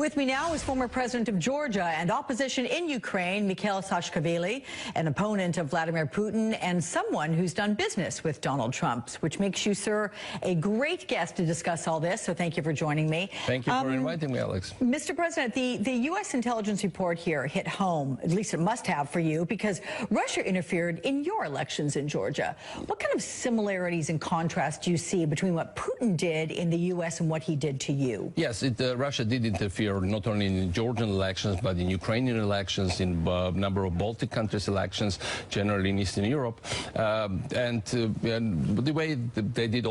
With me now is former president of Georgia and opposition in Ukraine, Mikheil Saakashvili, an opponent of Vladimir Putin and someone who's done business with Donald Trump, which makes you, sir, a great guest to discuss all this. So thank you for joining me. Thank you for inviting me, Alex. Mr. President, the U.S. intelligence report here hit home, at least it must have for you, because Russia interfered in your elections in Georgia. What kind of similarities and contrasts do you see between what Putin did in the U.S. and what he did to you? Yes, Russia did interfere not only in Georgian elections, but in Ukrainian elections, in a number of Baltic countries' elections, generally in Eastern Europe. And the way they did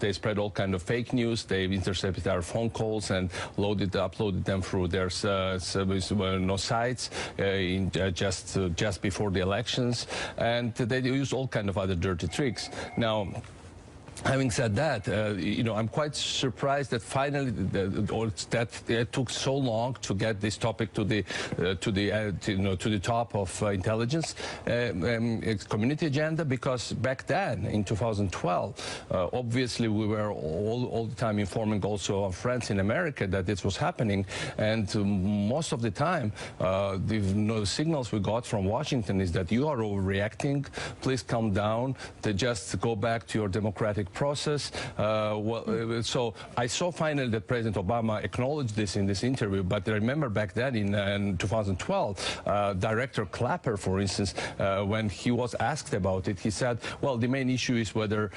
they spread all kind of fake news. They intercepted our phone calls and uploaded them through their sites just before the elections. And they used all kind of other dirty tricks. Now, having said that, I'm quite surprised that finally it took so long to get this topic to the top of intelligence community agenda, because back then in 2012, obviously we were all the time informing also our friends in America that this was happening, and most of the time the signals we got from Washington is that you are overreacting, please calm down, just go back to your democratic process. So I saw finally that President Obama acknowledged this in this interview, but I remember back then in 2012, Director Clapper, for instance, when he was asked about it, he said, well, the main issue is whether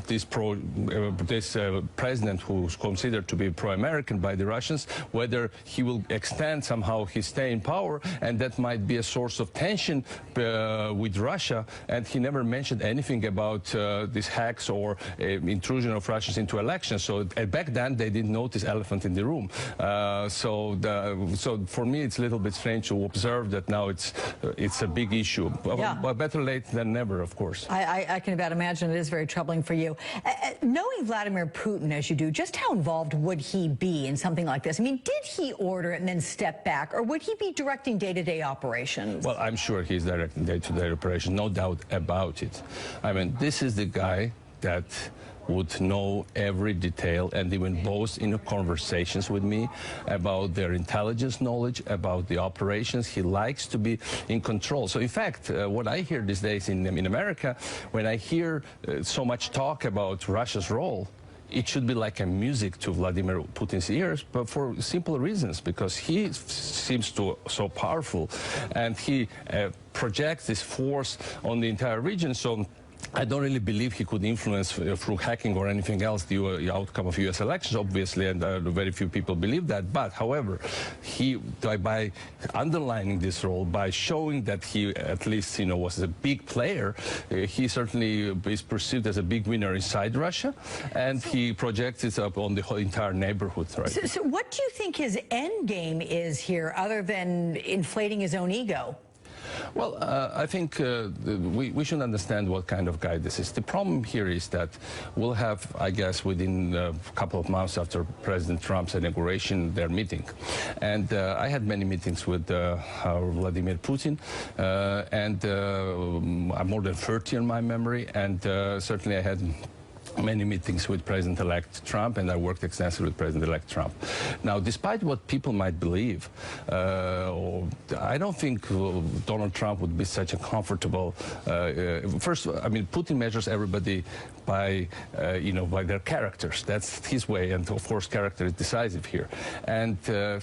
this president, who's considered to be pro-American by the Russians, whether he will extend somehow his stay in power, and that might be a source of tension with Russia. And he never mentioned anything about these hacks or intrusion of Russians into elections. So back then they didn't notice elephant in the room. So for me it's a little bit strange to observe that now it's a big issue. Yeah. But better late than never, of course. I can about imagine it is very troubling for you. Knowing Vladimir Putin as you do, just how involved would he be in something like this? I mean, did he order it and then step back, or would he be directing day-to-day operations? Well, I'm sure he's directing day-to-day operations, no doubt about it. I mean, this is the guy that would know every detail and even boast in conversations with me about their intelligence knowledge, about the operations. He likes to be in control. So in fact, what I hear these days in America, when I hear so much talk about Russia's role, it should be like a music to Vladimir Putin's ears, but for simple reasons, because he seems so powerful and he projects this force on the entire region. So I don't really believe he could influence through hacking or anything else the outcome of U.S. elections, obviously, and very few people believe that. But, however, by underlining this role, by showing that he at least, was a big player, he certainly is perceived as a big winner inside Russia, and he projects it up on the whole entire neighborhood. Right? So what do you think his end game is here, other than inflating his own ego? Well, I think we should understand what kind of guy this is. The problem here is that we'll have, I guess, within a couple of months after President Trump's inauguration, their meeting. And I had many meetings with Vladimir Putin, and more than 30 in my memory, and certainly I had many meetings with President-elect Trump, and I worked extensively with President-elect Trump. Now, despite what people might believe, I don't think Donald Trump would be such a comfortable. First, I mean, Putin measures everybody by their characters. That's his way, and of course, character is decisive here. And I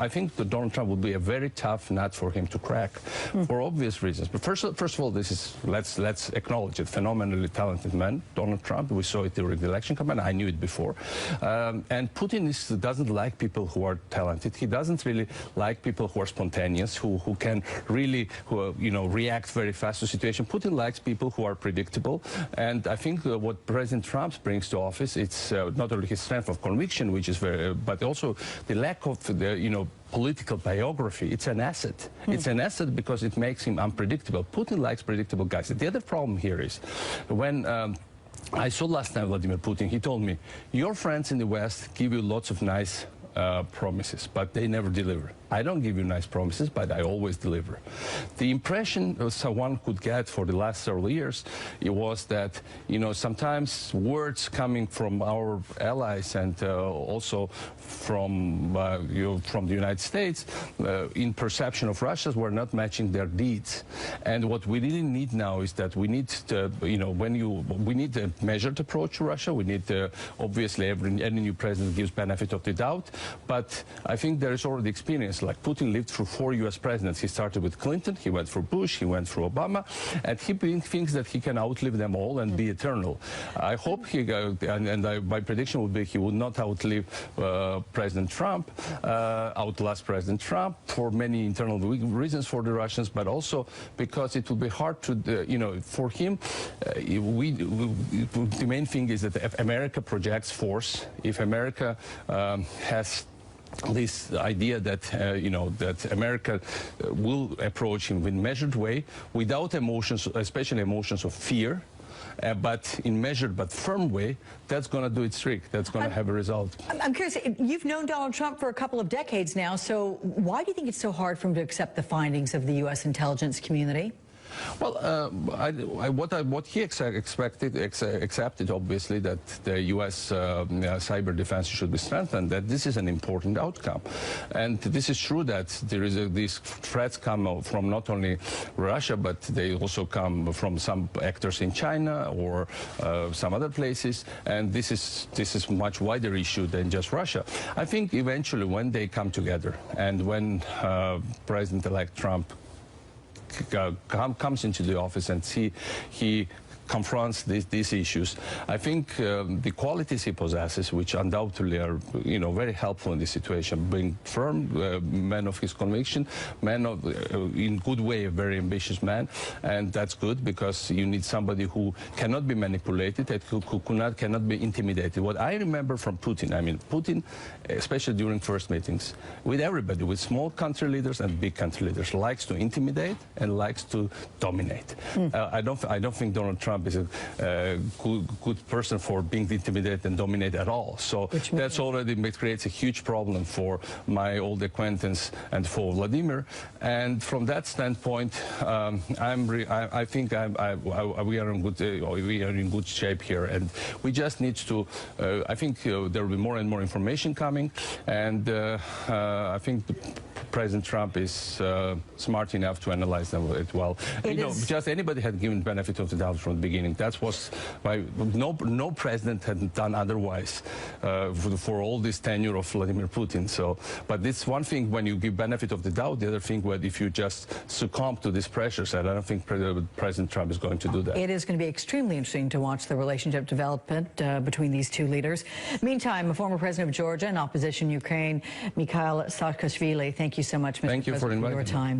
think that Donald Trump would be a very tough nut for him to crack, for obvious reasons. But first of all, this is let's acknowledge it, phenomenally talented man, Donald Trump. We saw it during the election campaign. I knew it before. And Putin doesn't like people who are talented. He doesn't really like people who are spontaneous, who can really react very fast to situation. Putin likes people who are predictable. And I think what President Trump brings to office, it's not only his strength of conviction, which is very, but also the lack of the political biography. It's an asset. It's an asset because it makes him unpredictable. Putin likes predictable guys. The other problem here is when I saw last time Vladimir Putin, he told me, your friends in the West give you lots of nice promises, but they never deliver. I don't give you nice promises, but I always deliver. The impression someone could get for the last several years, it was that, sometimes words coming from our allies and also from the United States in perception of Russia were not matching their deeds. And what we really need now is that we need to, we need a measured approach to Russia. We need obviously any new president gives benefit of the doubt, but I think there is already experience. Like Putin lived through 4 U.S. presidents. He started with Clinton, he went through Bush, he went through Obama, and he thinks that he can outlive them all and be eternal. I hope my prediction would be he would not outlive President Trump, outlast President Trump for many internal reasons for the Russians, but also because it will be hard to, for him, the main thing is that if America projects force, if America has this idea that that America will approach him in a measured way, without emotions, especially emotions of fear, but in measured but firm way, that's going to do its trick. That's going to have a result. I'm curious, you've known Donald Trump for a couple of decades now, so why do you think it's so hard for him to accept the findings of the U.S. intelligence community? Well, what he accepted, obviously, that the U.S. cyber defense should be strengthened, that this is an important outcome. And this is true that there is these threats come from not only Russia, but they also come from some actors in China or some other places. And this is a much wider issue than just Russia. I think eventually when they come together and when President-elect Trump comes into the office and he confronts these issues, I think the qualities he possesses, which undoubtedly are very helpful in this situation, being firm, man of his conviction, man of in good way, a very ambitious man, and that's good because you need somebody who cannot be manipulated and who cannot be intimidated. What I remember from Putin, I mean Putin, especially during first meetings with everybody, with small country leaders and big country leaders, likes to intimidate and likes to dominate. I don't think Donald Trump is a good person for being intimidated and dominate at all. So that's already creates a huge problem for my old acquaintance and for Vladimir. And from that standpoint, I think we are in good shape here, and we just need to. I think there will be more and more information coming, and I think President Trump is smart enough to analyze them well. Just anybody had given benefit of the doubt from the beginning. That was why no president had done otherwise for all this tenure of Vladimir Putin. So, but it's one thing when you give benefit of the doubt. The other thing, if you just succumb to these pressures, and I don't think President Trump is going to do that. It is going to be extremely interesting to watch the relationship development between these two leaders. Meantime, former president of Georgia and opposition Ukraine, Mikheil Saakashvili, thank you so much, Mr. President, for your time.